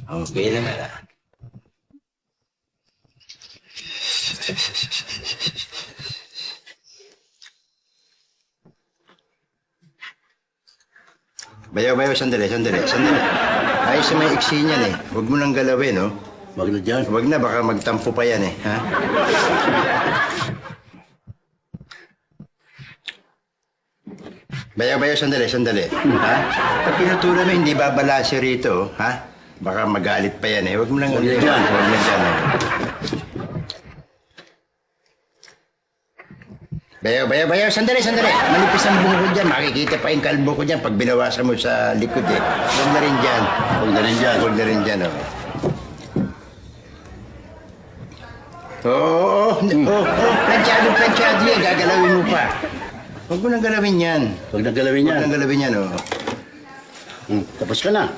Okay naman ah. Bayaw, sandali. Ayos na may iksi niyan eh. Huwag mo nang galawin, no? Wag na dyan. Huwag na, baka magtampo pa yan eh. Ha? Bayaw, sandali. Ha? Pag pinuturo mo, hindi babalasyo rito, ha? Baka magalit pa yan eh. Huwag mo nang... Huwag na dyan. Huwag na dyan. Bayaw, sandali. Manipis ang buho ko dyan. Makikita pa yung kalbo ko dyan pag binawasan mo sa likod eh. Huwag na rin dyan. Huwag na rin dyan, oh. Oo, planchado yan. Gagalawin mo pa. Huwag mo nang galawin yan. Huwag na galawin yan. Huwag nang galawin yan, oh. Tapos ka na.